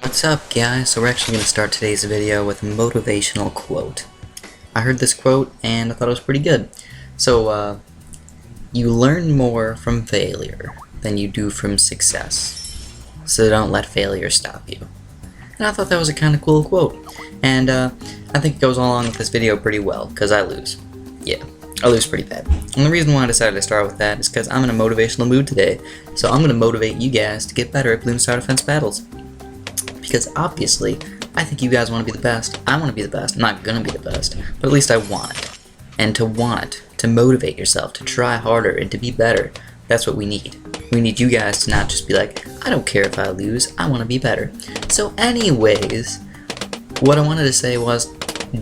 What's up, guys? So we're actually going to start today's video with a motivational quote. I heard this quote and I thought it was pretty good. So, you learn more from failure than you do from success. So don't let failure stop you. And I thought that was a kind of cool quote. And I think it goes along with this video pretty well, because I lose. Yeah, I lose pretty bad. And the reason why I decided to start with that is because I'm in a motivational mood today. So I'm going to motivate you guys to get better at Bloons Tower Defense battles. Because obviously, I think you guys want to be the best. I want to be the best. I'm not going to be the best, but at least I want it. And to want it, to motivate yourself, to try harder, and to be better, that's what we need. We need you guys to not just be like, I don't care if I lose, I want to be better. So anyways, what I wanted to say was,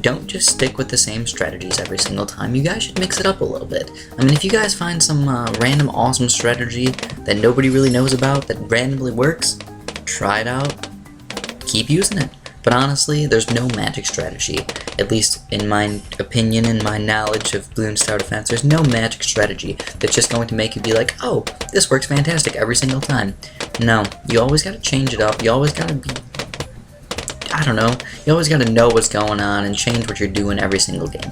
don't just stick with the same strategies every single time. You guys should mix it up a little bit. I mean, if you guys find some random awesome strategy that nobody really knows about, that randomly works, try it out. Keep using it. But honestly, there's no magic strategy, at least in my opinion and my knowledge of Bloons Tower Defense, there's no magic strategy that's just going to make you be like, oh, this works fantastic every single time. No, you always gotta change it up, you always gotta be, I don't know, you always gotta know what's going on and change what you're doing every single game.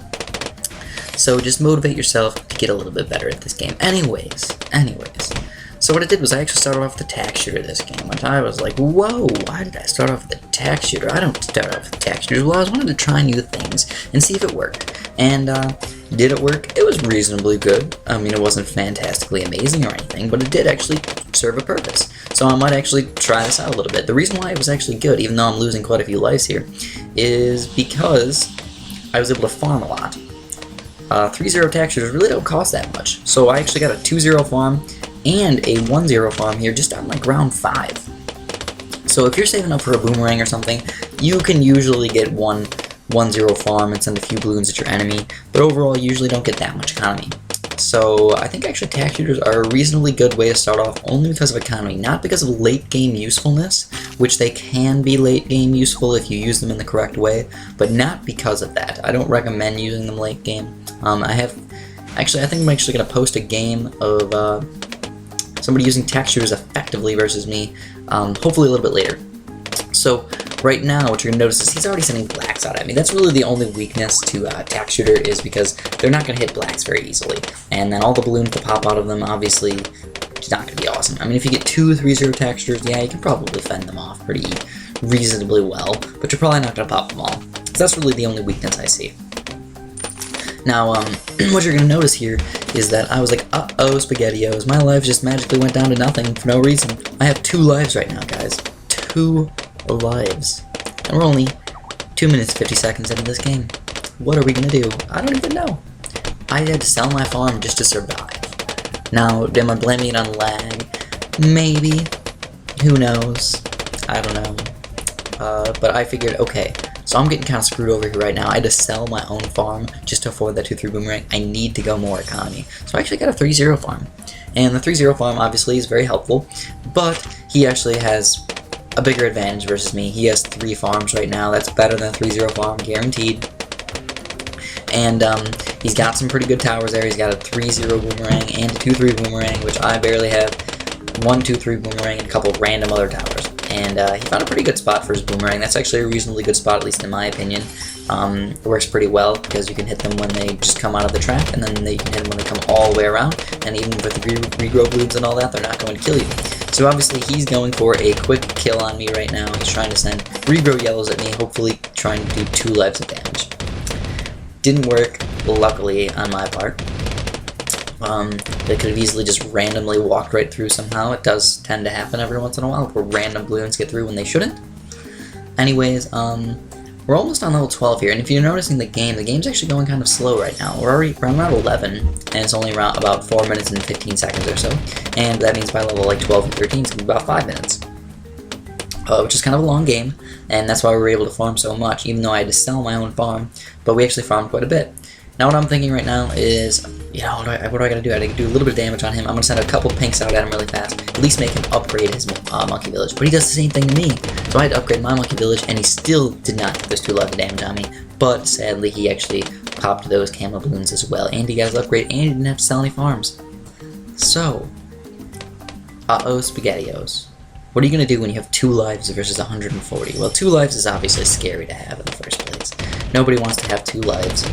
So just motivate yourself to get a little bit better at this game. Anyways. So what I did was I actually started off with the tack shooter this game, which I was like, whoa, why did I start off with the tack shooter? I don't start off with tack shooters. Well, I was wanted to try new things and see if it worked. And did it work? It was reasonably good. I mean, it wasn't fantastically amazing or anything, but it did actually serve a purpose. So I might actually try this out a little bit. The reason why it was actually good, even though I'm losing quite a few lives here, is because I was able to farm a lot. 3-0 tack shooters really don't cost that much. So I actually got a 2-0 farm and a 1-0 farm here just on like round 5. So if you're saving up for a boomerang or something, you can usually get 1-0 farm and send a few balloons at your enemy, but overall you usually don't get that much economy. So I think actually tack shooters are a reasonably good way to start off only because of economy, not because of late game usefulness, which they can be late game useful if you use them in the correct way, but not because of that. I don't recommend using them late game. I think I'm actually going to post a game of somebody using tack shooters effectively versus me, hopefully a little bit later. So right now what you're going to notice is he's already sending blacks out at me. That's really the only weakness to tack shooter, is because they're not going to hit blacks very easily. And then all the balloons that pop out of them, obviously, it's not going to be awesome. I mean, if you get 2 3-0 tack shooters, yeah, you can probably fend them off pretty reasonably well, but you're probably not going to pop them all. So that's really the only weakness I see. Now, what you're going to notice here is that I was like, uh-oh, SpaghettiOs, my life just magically went down to nothing for no reason. I have 2 lives right now, guys. 2 lives. And we're only 2 minutes 50 seconds into this game. What are we going to do? I don't even know. I had to sell my farm just to survive. Now, am I blaming it on lag? Maybe. Who knows? I don't know. But I figured, okay, so I'm getting kind of screwed over here right now. I had to sell my own farm just to afford that 2-3 boomerang. I need to go more economy. So I actually got a 3-0 farm. And the 3-0 farm obviously is very helpful, but he actually has a bigger advantage versus me. He has 3 farms right now. That's better than a 3-0 farm, guaranteed. And he's got some pretty good towers there. He's got a 3-0 boomerang and a 2-3 boomerang, which I barely have. 1-2-3 boomerang and a couple of random other towers. And he found a pretty good spot for his boomerang. That's actually a reasonably good spot, at least in my opinion. It works pretty well because you can hit them when they just come out of the trap, and then you can hit them when they come all the way around. And even with the regrow balloons and all that, they're not going to kill you. So obviously he's going for a quick kill on me right now. He's trying to send regrow yellows at me, hopefully trying to do 2 lives of damage. Didn't work, luckily, on my part. They could have easily just randomly walked right through somehow. It does tend to happen every once in a while where random balloons get through when they shouldn't. Anyways, we're almost on level 12 here, and if you're noticing the game's actually going kind of slow right now. We're around 11, and it's only around about 4 minutes and 15 seconds or so. And that means by level like 12 and 13, it's going to be about 5 minutes. Which is kind of a long game, and that's why we were able to farm so much, even though I had to sell my own farm, but we actually farmed quite a bit. Now what I'm thinking right now is, you know, what do I gotta do? I gotta do a little bit of damage on him. I'm gonna send a couple pinks out at him really fast, at least make him upgrade his monkey village. But he does the same thing to me, so I had to upgrade my monkey village, and he still did not get those 2 levels of damage on me. But sadly, he actually popped those camo balloons as well, and he got his upgrade, and he didn't have to sell any farms. So, uh-oh, SpaghettiOs. What are you going to do when you have 2 lives versus 140? Well, 2 lives is obviously scary to have in the first place. Nobody wants to have 2 lives.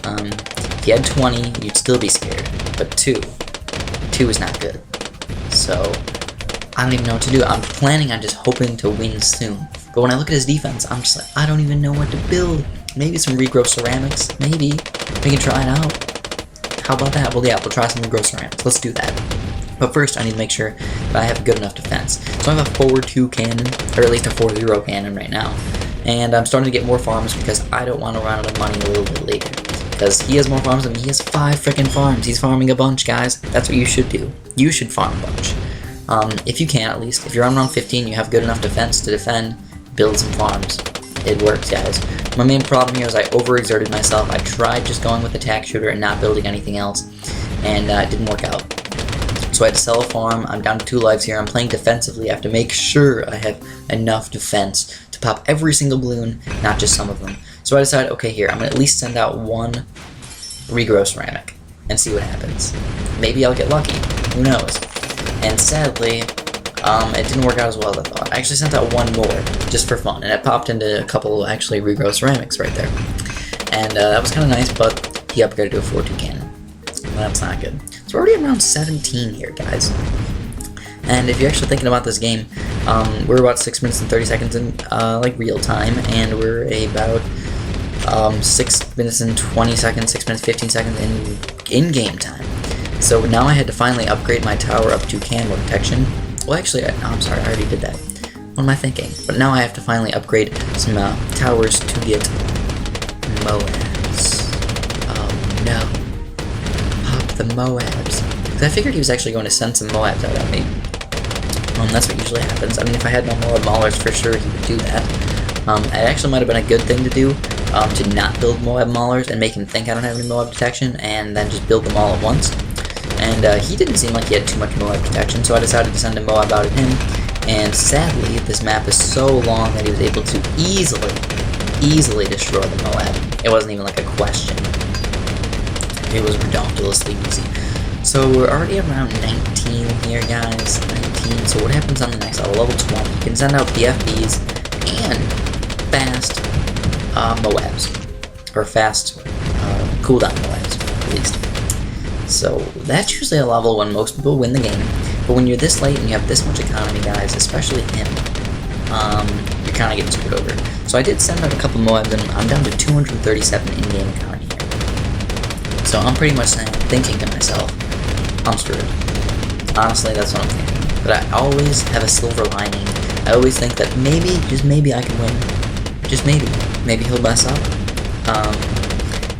If you had 20, you'd still be scared. But 2 is not good. So, I don't even know what to do. I'm planning on just hoping to win soon. But when I look at his defense, I'm just like, I don't even know what to build. Maybe some regrow ceramics. Maybe. We can try it out. How about that? Well, yeah, we'll try some regrow ceramics. Let's do that. But first, I need to make sure that I have a good enough defense. So I have a 4-2 cannon, or at least a 4-0 cannon right now. And I'm starting to get more farms because I don't want to run out of money a little bit later. Because he has more farms than me. He has 5 freaking farms. He's farming a bunch, guys. That's what you should do. You should farm a bunch. If you can, at least. If you're on round 15, you have good enough defense to defend, build some farms. It works, guys. My main problem here is I overexerted myself. I tried just going with attack shooter and not building anything else. And it didn't work out. So I had to sell a farm. I'm down to 2 lives here. I'm playing defensively. I have to make sure I have enough defense to pop every single balloon, not just some of them. So I decided, okay, here, I'm going to at least send out 1 regrow ceramic and see what happens. Maybe I'll get lucky. Who knows? And sadly, it didn't work out as well as I thought. I actually sent out 1 more, just for fun, and it popped into a couple, actually, regrow ceramics right there. And that was kind of nice, but he upgraded to a 4-2 cannon. That's not good. So we're already around 17 here, guys. And if you're actually thinking about this game, we're about 6 minutes and 30 seconds in, like, real time, and we're about 6 minutes and 20 seconds, 6 minutes 15 seconds in game time. So now I had to finally upgrade my tower up to camo detection. Well, actually, I'm sorry, I already did that. What am I thinking? But now I have to finally upgrade some towers to get Moabs. Oh no. The Moabs. Because I figured he was actually going to send some Moabs out at me. That's what usually happens. I mean, if I had no Moab Maulers, for sure he would do that. It actually might have been a good thing to do, to not build Moab Maulers and make him think I don't have any Moab detection, and then just build them all at once. And he didn't seem like he had too much Moab detection, so I decided to send a Moab out at him. And sadly, this map is so long that he was able to easily destroy the Moab. It wasn't even like a question. It was ridiculously easy. So we're already around 19 here, guys. 19. So what happens on the next level? Level 20. You can send out BFBs and fast Moabs. Or fast cooldown Moabs, at least. So that's usually a level when most people win the game. But when you're this late and you have this much economy, guys, especially him, you're kind of getting screwed over. So I did send out a couple Moabs, and I'm down to 237 in-game economy here. So I'm pretty much thinking to myself, I'm screwed. Honestly, that's what I'm thinking. But I always have a silver lining. I always think that maybe, just maybe I can win. Just maybe. Maybe he'll mess up.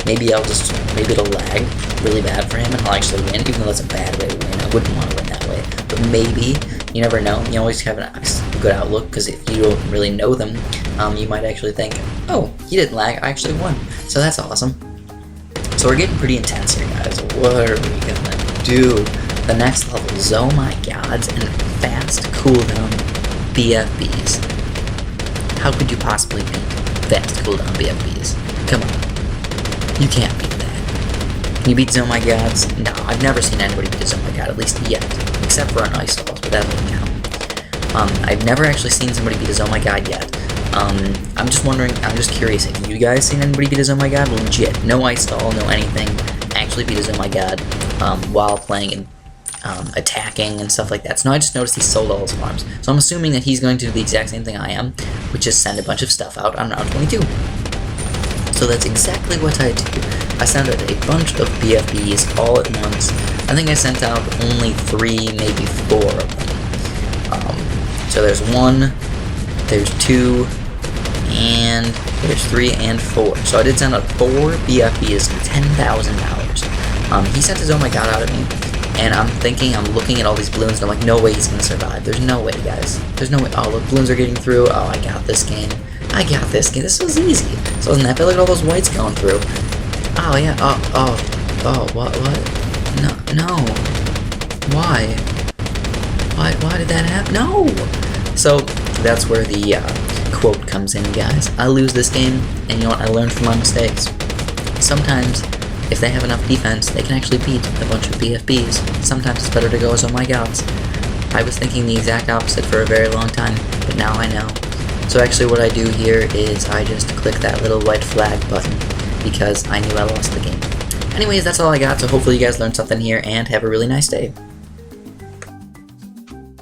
Maybe it'll lag really bad for him and I'll actually win, even though that's a bad way to win. I wouldn't want to win that way. But maybe, you never know. You always have a good outlook, because if you don't really know them, you might actually think, oh, he didn't lag, I actually won. So that's awesome. So we're getting pretty intense here, guys. What are we gonna do? The next level is, oh my gods, and fast cooldown BFBs. How could you possibly beat fast cooldown BFBs? Come on. You can't beat that. Can you beat Oh My Gods? No, I've never seen anybody beat Oh My God, at least yet. Except for on ice stalls, but that doesn't count. I've never actually seen somebody beat Oh My God yet. I'm just wondering, I'm just curious, have you guys seen anybody beat Oh My God? Legit. No ice stall, no anything. Actually beat Oh My God while playing and attacking and stuff like that. So now I just noticed he sold all his farms. So I'm assuming that he's going to do the exact same thing I am, which is send a bunch of stuff out on round 22. So that's exactly what I do. I sent out a bunch of BFBs all at once. I think I sent out only 3, maybe 4 of them. So there's 1, there's 2, and there's 3 and 4. So I did send out 4 BFBs for $10,000. He sent his Oh My God out at me, and I'm looking at all these balloons, and I'm like, no way he's gonna survive. There's no way, guys. There's no way. Oh, look, balloons are getting through. Oh, I got this game. I got this game. This was easy. So isn't that bad? Look at all those whites going through. Oh, yeah. What? No. Why? Why did that happen? No! So, that's where the quote comes in, guys. I lose this game, and you know what? I learned from my mistakes. Sometimes, if they have enough defense, they can actually beat a bunch of BFBs. Sometimes it's better to go as Oh My Gods. I was thinking the exact opposite for a very long time, but now I know. So actually what I do here is I just click that little white flag button, because I knew I lost the game. Anyways, that's all I got, so hopefully you guys learned something here, and have a really nice day.